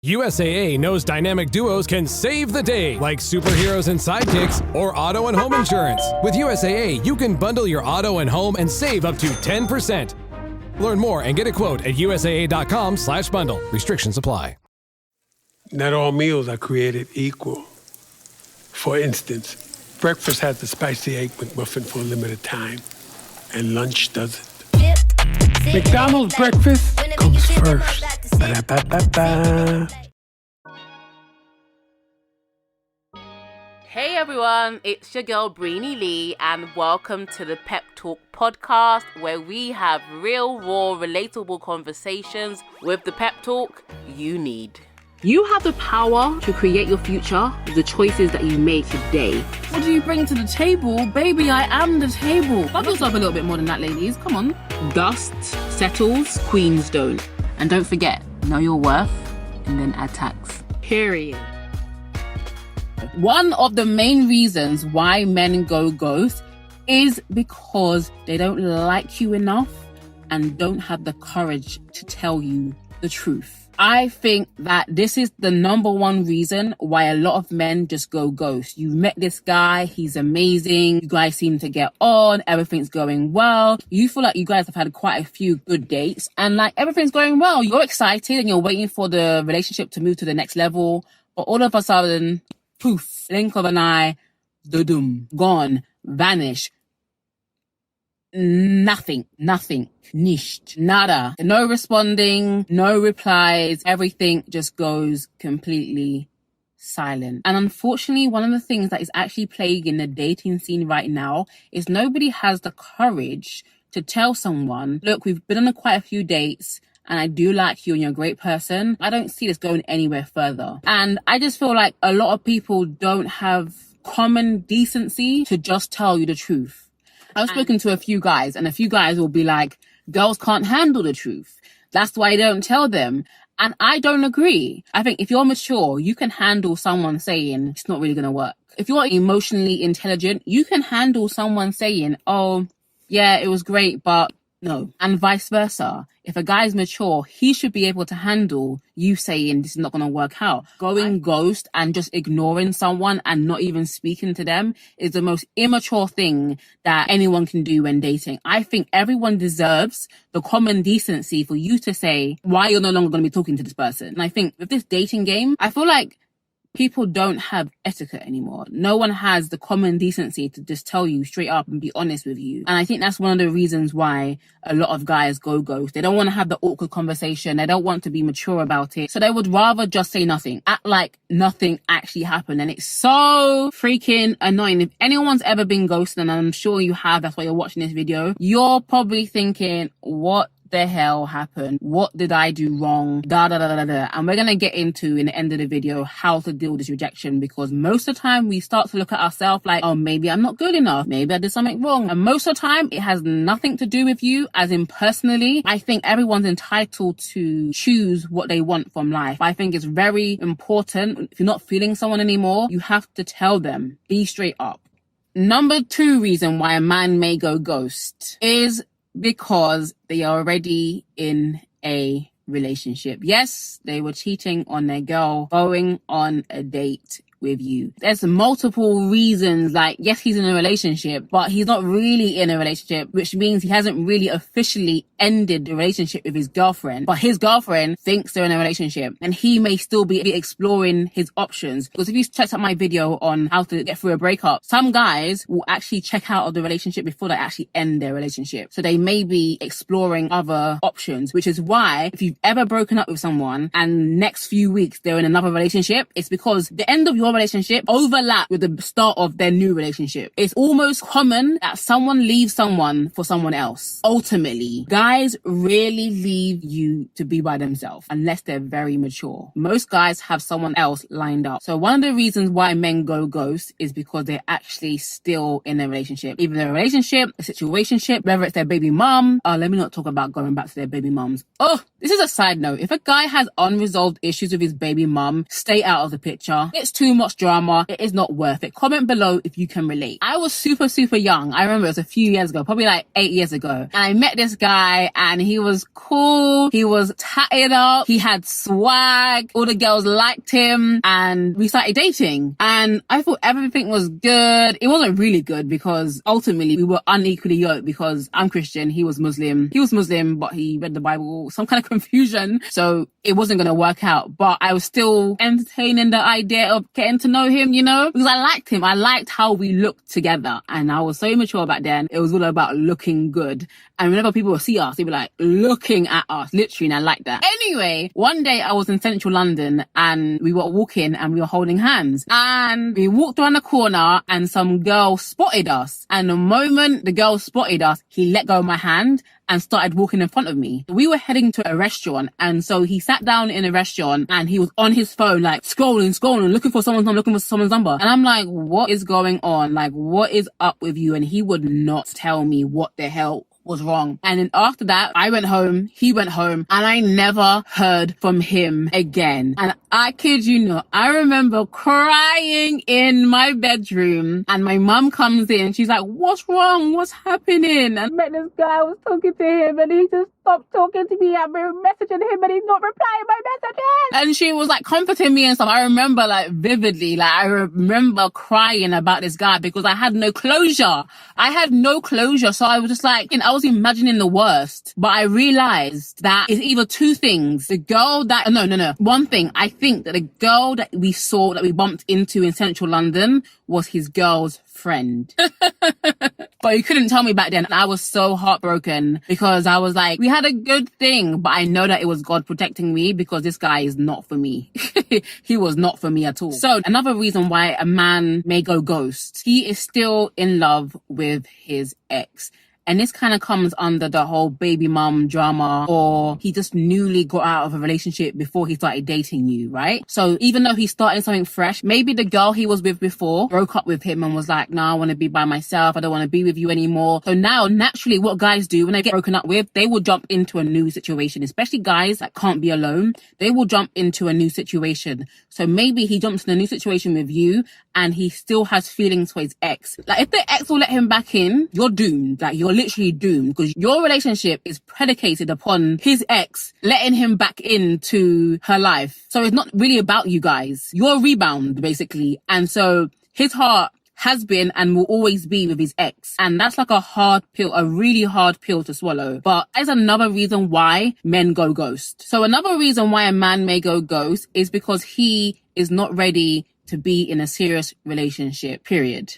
USAA knows dynamic duos can save the day, like superheroes and sidekicks or auto and home insurance. With USAA, you can bundle your auto and home and save up to 10%. Learn more and get a quote at USAA.com/bundle. Restrictions apply. Not all meals are created equal. For instance, breakfast has the spicy egg McMuffin for a limited time, and lunch doesn't. McDonald's breakfast comes first. Ba-da-ba-ba-ba. Hey everyone, it's your girl Breeny Lee, and welcome to the Pep Talk podcast, where we have real, raw, relatable conversations with the pep talk you need. You have the power to create your future with the choices that you make today. What do you bring to the table? Baby, I am the table. Love yourself a little bit more than that, ladies. Come on. Dust settles, queens don't. And don't forget, know your worth and then add tax. Period. One of the main reasons why men go ghost is because they don't like you enough and don't have the courage to tell you the truth. I think that this is the number one reason why a lot of men just go ghost. You met this guy, he's amazing, you guys seem to get on, everything's going well. You feel like you guys have had quite a few good dates and like everything's going well. You're excited and you're waiting for the relationship to move to the next level. But all of a sudden, poof, blink of an eye, dudum, gone, vanish. Nothing, nisht, nada, no responding, no replies, everything just goes completely silent. And unfortunately, one of the things that is actually plaguing the dating scene right now is nobody has the courage to tell someone, look, we've been on quite a few dates and I do like you and you're a great person. I don't see this going anywhere further. And I just feel like a lot of people don't have common decency to just tell you the truth. I've spoken to a few guys and a few guys will be like, girls can't handle the truth. That's why I don't tell them. And I don't agree. I think if you're mature, you can handle someone saying it's not really going to work. If you're emotionally intelligent, you can handle someone saying, oh, yeah, it was great, but no. And vice versa. If a guy's mature, he should be able to handle you saying this is not going to work out. Going ghost and just ignoring someone and not even speaking to them is the most immature thing that anyone can do when dating. I think everyone deserves the common decency for you to say why you're no longer going to be talking to this person. And I think with this dating game, I feel like people don't have etiquette anymore. No one has the common decency to just tell you straight up and be honest with you. And I think that's one of the reasons why a lot of guys go ghost. They don't want to have the awkward conversation. They don't want to be mature about it. So they would rather just say nothing, act like nothing actually happened. And it's so freaking annoying. If anyone's ever been ghosted, and I'm sure you have, that's why you're watching this video, you're probably thinking, what the hell happened? What did I do wrong? And we're gonna get into in the end of the video how to deal with this rejection, because most of the time we start to look at ourselves like, oh, maybe I'm not good enough, maybe I did something wrong. And most of the time it has nothing to do with you, as in personally. I think everyone's entitled to choose what they want from life. I think it's very important, if you're not feeling someone anymore, you have to tell them, be straight up. Number 2 reason why a man may go ghost is because they are already in a relationship. Yes, they were cheating on their girl, going on a date with you. There's multiple reasons, like, yes, he's in a relationship, but he's not really in a relationship, which means he hasn't really officially ended the relationship with his girlfriend, but his girlfriend thinks they're in a relationship and he may still be exploring his options. Because if you checked out my video on how to get through a breakup, some guys will actually check out of the relationship before they actually end their relationship. So they may be exploring other options, which is why if you've ever broken up with someone and next few weeks they're in another relationship, it's because the end of your relationship overlap with the start of their new relationship. It's almost common that someone leaves someone for someone else. Ultimately, guys rarely leave you to be by themselves unless they're very mature. Most guys have someone else lined up. So one of the reasons why men go ghost is because they're actually still in a relationship. Either a relationship, a situationship, whether it's their baby mom. Let me not talk about going back to their baby moms. Oh, This is a side note. If a guy has unresolved issues with his baby mum, stay out of the picture. It's too much drama. It is not worth it. Comment below if you can relate. I was super young. I remember it was a few years ago, probably like 8 years ago. And I met this guy and he was cool. He was tatted up. He had swag. All the girls liked him and we started dating. And I thought everything was good. It wasn't really good because ultimately we were unequally yoked because I'm Christian. He was Muslim. He was Muslim, but he read the Bible, some kind of confusion. So it wasn't going to work out, but I was still entertaining the idea of getting to know him, you know, because I liked him. I liked how we looked together. And I was so mature back then. It was all about looking good. And whenever people would see us, they'd be like looking at us, literally. And I liked that. Anyway, one day I was in central London and we were walking and we were holding hands and we walked around the corner and some girl spotted us. And the moment the girl spotted us, he let go of my hand and started walking in front of me. We were heading to a restaurant and so he sat down in a restaurant and he was on his phone like scrolling, looking for someone's number. And I'm like, what is going on? Like, what is up with you? And he would not tell me what the hell was wrong. And then after that, I went home, he went home, and I never heard from him again. And I kid you not, I remember crying in my bedroom and my mum comes in. She's like, what's wrong? What's happening? And I met this guy, I was talking to him and he just stopped talking to me. I've been messaging him and he's not replying my messages. And she was like comforting me and stuff. I remember like vividly, like I remember crying about this guy because I had no closure. So I was just like, I was imagining the worst, but I realized that it's either two things. The girl that, no. One thing, I think that the girl that we saw, that we bumped into in central London was his girl's friend. But he couldn't tell me back then. I was so heartbroken because I was like, we had a good thing, but I know that it was God protecting me because this guy is not for me. He was not for me at all. So another reason why a man may go ghost, he is still in love with his ex. And this kind of comes under the whole baby mum drama, or he just newly got out of a relationship before he started dating you, right? So even though he's starting something fresh, maybe the girl he was with before broke up with him and was like, nah, I want to be by myself. I don't want to be with you anymore. So now naturally what guys do when they get broken up with, they will jump into a new situation, especially guys that can't be alone. They will jump into a new situation. So maybe he jumps in a new situation with you and he still has feelings for his ex. Like if the ex will let him back in, you're doomed. Like you're literally doomed because your relationship is predicated upon his ex letting him back into her life. So it's not really about you guys. You're a rebound basically. And so his heart has been and will always be with his ex. And that's like a really hard pill to swallow. But there's another reason why men go ghost. So another reason why a man may go ghost is because he is not ready to be in a serious relationship, period.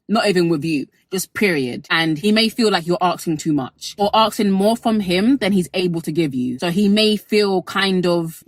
Not even with you, just period. And he may feel like you're asking too much or asking more from him than he's able to give you. So he may feel kind of,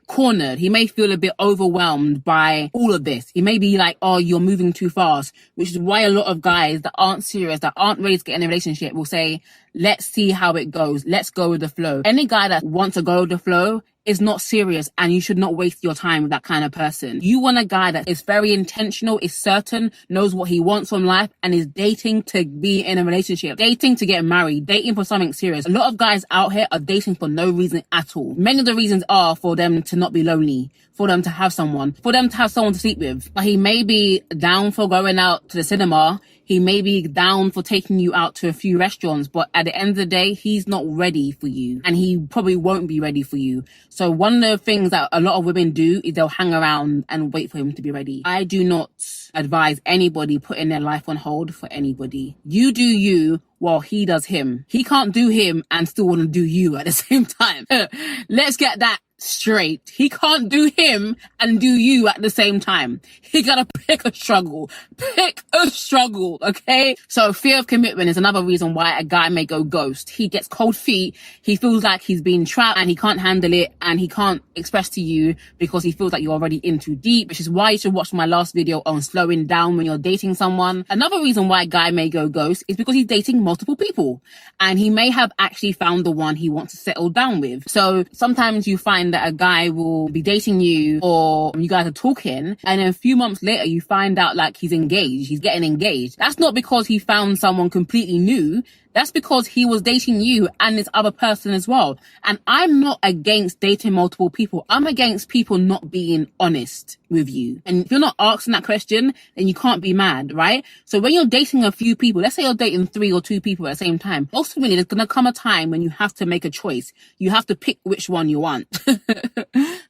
cornered. He may feel a bit overwhelmed by all of this. He may be like, oh, you're moving too fast, which is why a lot of guys that aren't serious, that aren't ready to get in a relationship will say, let's see how it goes. Let's go with the flow. Any guy that wants to go with the flow is not serious, and you should not waste your time with that kind of person. You want a guy that is very intentional, is certain, knows what he wants from life, and is dating to be in a relationship, dating to get married, dating for something serious. A lot of guys out here are dating for no reason at all. Many of the reasons are for them to not be lonely, for them to have someone, to sleep with. But he may be down for going out to the cinema. He may be down for taking you out to a few restaurants, but at the end of the day, he's not ready for you and he probably won't be ready for you. So one of the things that a lot of women do is they'll hang around and wait for him to be ready. I do not advise anybody putting their life on hold for anybody. You do you while he does him. He can't do him and still want to do you at the same time. Let's get that straight. He can't do him and do you at the same time. He gotta pick a struggle, okay? So fear of commitment is another reason why a guy may go ghost. He gets cold feet, he feels like he's being trapped and he can't handle it and he can't express to you because he feels like you're already in too deep, which is why you should watch my last video on slowing down when you're dating someone. Another reason why a guy may go ghost is because he's dating multiple people and he may have actually found the one he wants to settle down with. So sometimes you find find that a guy will be dating you or you guys are talking and then a few months later you find out like he's engaged, he's getting engaged. That's not because he found someone completely new. That's because he was dating you and this other person as well. And I'm not against dating multiple people. I'm against people not being honest with you. And if you're not asking that question, then you can't be mad, right? So when you're dating a few people, let's say you're dating 3 or 2 people at the same time, ultimately there's going to come a time when you have to make a choice. You have to pick which one you want.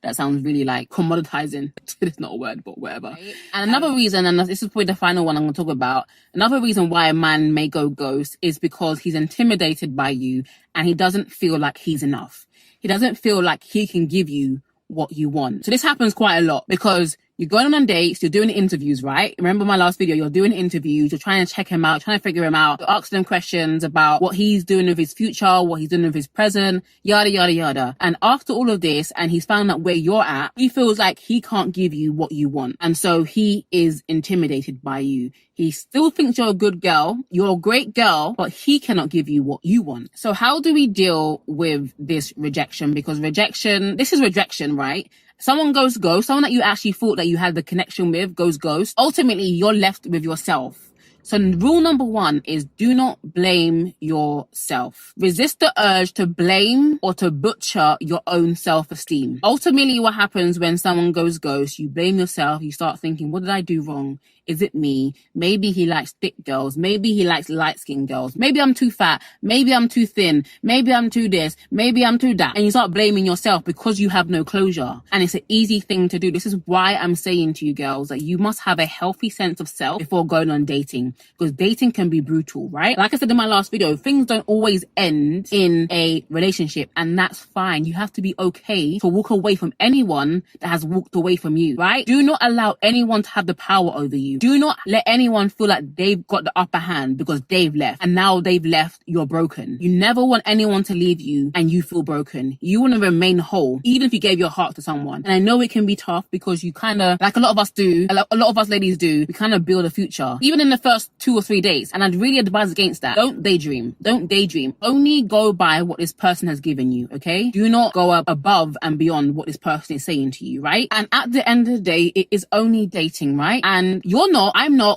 That sounds really like commoditizing. It's not a word, but whatever. And another reason, and this is probably the final one I'm going to talk about, another reason why a man may go ghost is because he's intimidated by you and he doesn't feel like he's enough. He doesn't feel like he can give you what you want. So this happens quite a lot because you're going on dates, you're doing interviews, right? Remember my last video, you're doing interviews, you're trying to check him out, trying to figure him out, you're asking him questions about what he's doing with his future, what he's doing with his present, yada, yada, yada. And after all of this, and he's found out where you're at, he feels like he can't give you what you want. And so he is intimidated by you. He still thinks you're a good girl, you're a great girl, but he cannot give you what you want. So how do we deal with this rejection? Because this is rejection, right? Someone goes ghost, someone that you actually thought that you had the connection with goes ghost. Ultimately, you're left with yourself. So rule number 1 is do not blame yourself. Resist the urge to blame or to butcher your own self-esteem. Ultimately, what happens when someone goes ghost, you blame yourself, you start thinking, what did I do wrong? Is it me? Maybe he likes thick girls. Maybe he likes light-skinned girls. Maybe I'm too fat. Maybe I'm too thin. Maybe I'm too this. Maybe I'm too that. And you start blaming yourself because you have no closure. And it's an easy thing to do. This is why I'm saying to you girls that you must have a healthy sense of self before going on dating. Because dating can be brutal, right? Like I said in my last video, things don't always end in a relationship. And that's fine. You have to be okay to walk away from anyone that has walked away from you, right? Do not allow anyone to have the power over you. Do not let anyone feel like they've got the upper hand because they've left. And now they've left, you're broken. You never want anyone to leave you and you feel broken. You want to remain whole, even if you gave your heart to someone. And I know it can be tough because you kind of, like a lot of us do, a lot of us ladies do, we kind of build a future, even in the first 2 or 3 days. And I'd really advise against that. Don't daydream. Don't daydream. Only go by what this person has given you, okay? Do not go up above and beyond what this person is saying to you, right? And at the end of the day, it is only dating, right? And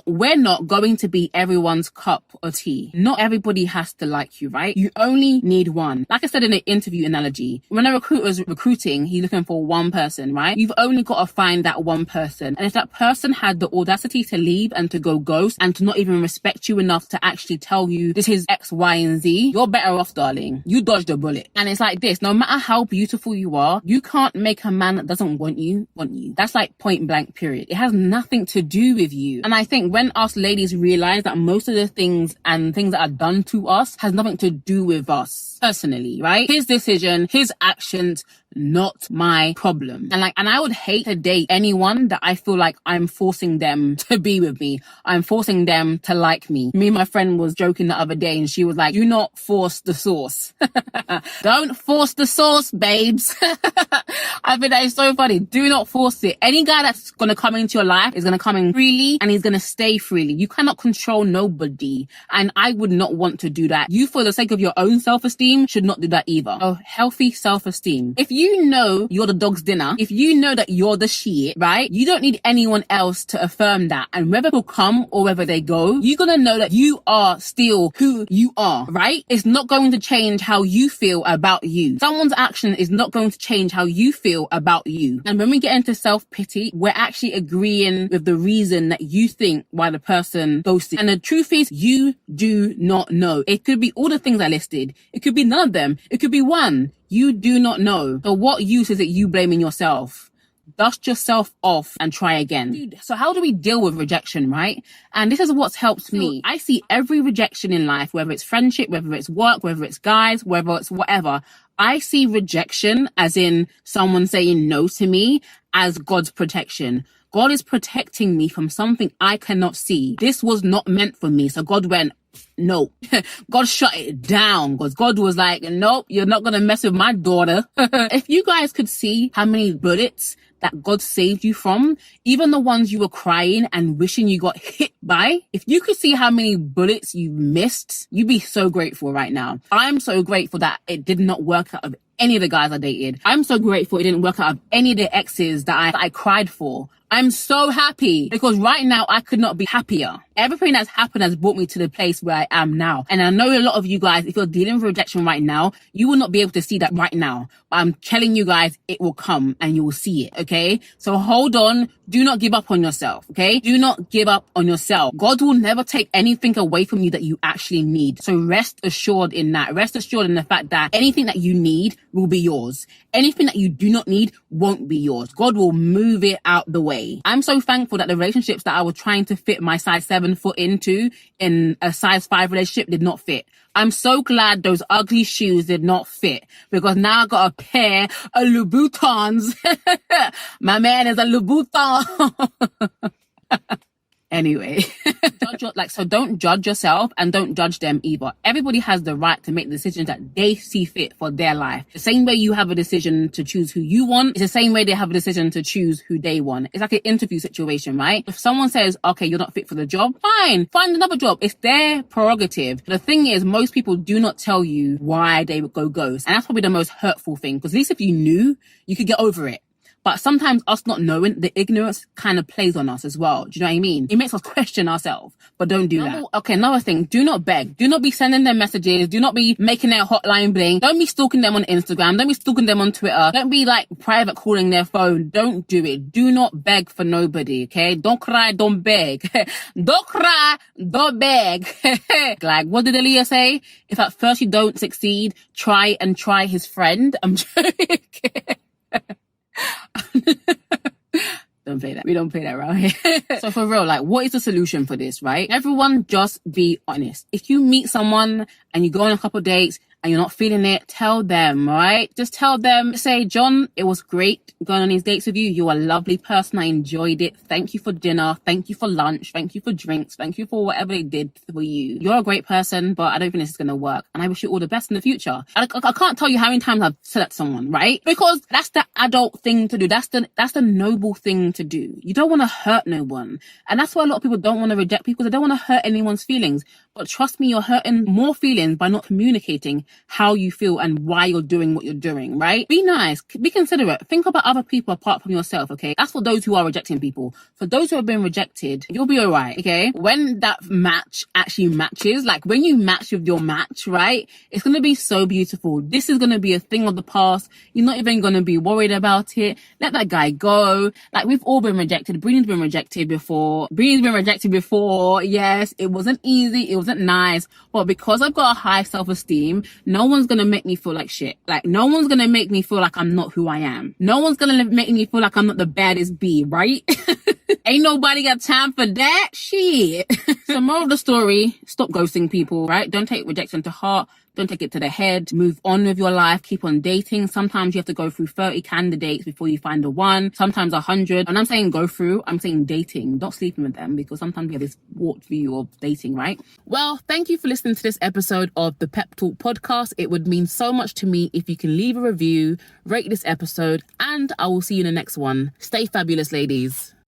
we're not going to be everyone's cup of tea. Not everybody has to like you, right? You only need one. Like I said in the interview analogy, when a recruiter's recruiting, he's looking for one person, right? You've only got to find that one person. And if that person had the audacity to leave and to go ghost and to not even respect you enough to actually tell you this is X, Y, and Z, you're better off, darling. You dodged a bullet. And it's like this, no matter how beautiful you are, you can't make a man that doesn't want you. That's like point blank, period. It has nothing to do with you. And I think when us ladies realize that most of the things that are done to us has nothing to do with us personally, right? His decision, his actions, not my problem. And I would hate to date anyone that I feel like I'm forcing them to be with me. I'm forcing them to like me. Me and my friend was joking the other day and she was like, do not force the sauce. Don't force the sauce, babes. I think that is so funny. Do not force it. Any guy that's going to come into your life is going to come in freely and he's going to stay freely. You cannot control nobody. And I would not want to do that. You, for the sake of your own self-esteem, should not do that either. Oh, healthy self-esteem. If you know you're the dog's dinner, if you know that you're the shit, right? You don't need anyone else to affirm that. And whether people come or whether they go, you're going to know that you are still who you are, right? It's not going to change how you feel about you. Someone's action is not going to change how you feel about you. And when we get into self-pity, we're actually agreeing with the reason that you think why the person ghosted. And the truth is, you do not know. It could be all the things I listed. It could be none of them. It could be one. You do not know. So what use is it you blaming yourself? Dust yourself off and try again. Dude, so how do we deal with rejection, right? And this is what's helped me. I see every rejection in life, whether it's friendship, whether it's work, whether it's guys, whether it's whatever. I see rejection as in someone saying no to me as God's protection. God is protecting me from something I cannot see. This was not meant for me. So God went, no. God shut it down because God was like, nope, you're not going to mess with my daughter. If you guys could see how many bullets that God saved you from, even the ones you were crying and wishing you got hit by, if you could see how many bullets you missed, you'd be so grateful right now. I'm so grateful that it did not work out of any of the guys I dated. I'm so grateful it didn't work out of any of the exes that I cried for. I'm so happy because right now I could not be happier. Everything that's happened has brought me to the place where I am now. And I know a lot of you guys, if you're dealing with rejection right now, you will not be able to see that right now. But I'm telling you guys, it will come and you will see it, okay? So hold on. Do not give up on yourself, okay? Do not give up on yourself. God will never take anything away from you that you actually need. So rest assured in that. Rest assured in the fact that anything that you need will be yours. Anything that you do not need won't be yours. God will move it out the way. I'm so thankful that the relationships that I was trying to fit my size 7 foot into in a size 5 relationship did not fit. I'm so glad those ugly shoes did not fit because now I got a pair of Louboutins. My man is a Louboutin. Anyway, so don't judge yourself and don't judge them either. Everybody has the right to make decisions that they see fit for their life. The same way you have a decision to choose who you want, it's the same way they have a decision to choose who they want. It's like an interview situation, right? If someone says, okay, you're not fit for the job, fine, find another job. It's their prerogative. The thing is, most people do not tell you why they would go ghost. And that's probably the most hurtful thing because at least if you knew, you could get over it. But sometimes us not knowing, the ignorance kind of plays on us as well. Do you know what I mean? It makes us question ourselves, but don't do that. Okay, another thing, do not beg. Do not be sending them messages. Do not be making their hotline bling. Don't be stalking them on Instagram. Don't be stalking them on Twitter. Don't be like private calling their phone. Don't do it. Do not beg for nobody, okay? Don't cry, don't beg. Don't cry, don't beg. Like, what did Aaliyah say? If at first you don't succeed, try and try his friend. I'm joking. Don't play that. We don't play that around here. So for real, like, what is the solution for this, right? Everyone just be honest. If you meet someone and you go on a couple of dates and you're not feeling it, tell them, right? Just tell them, say, John, it was great going on these dates with you. You're a lovely person. I enjoyed it. Thank you for dinner. Thank you for lunch. Thank you for drinks. Thank you for whatever they did for you. You're a great person, but I don't think this is going to work. And I wish you all the best in the future. I can't tell you how many times I've said that to someone, right? Because that's the adult thing to do. That's the noble thing to do. You don't want to hurt no one. And that's why a lot of people don't want to reject people. They don't want to hurt anyone's feelings. But trust me, you're hurting more feelings by not communicating how you feel and why you're doing what you're doing, right? Be nice, be considerate, think about other people apart from yourself, okay? That's for those who are rejecting people. For those who have been rejected, you'll be alright, okay? When that match actually matches, like when you match with your match, right? It's gonna be so beautiful. This is gonna be a thing of the past. You're not even gonna be worried about it. Let that guy go. Like, we've all been rejected. Breeny's been rejected before. Yes, it wasn't easy. It wasn't nice. But because I've got a high self-esteem, no one's gonna make me feel like shit. Like, no one's gonna make me feel like I'm not who I am. No one's gonna make me feel like I'm not the baddest bee, right? Ain't nobody got time for that shit. So moral of the story, stop ghosting people, right? Don't take rejection to heart. Don't take it to the head. Move on with your life. Keep on dating. Sometimes you have to go through 30 candidates before you find the one. Sometimes 100. And I'm saying go through, I'm saying dating. Not sleeping with them, because sometimes we have this warped view of dating, right? Well, thank you for listening to this episode of the Pep Talk podcast. It would mean so much to me if you can leave a review, rate this episode, and I will see you in the next one. Stay fabulous, ladies.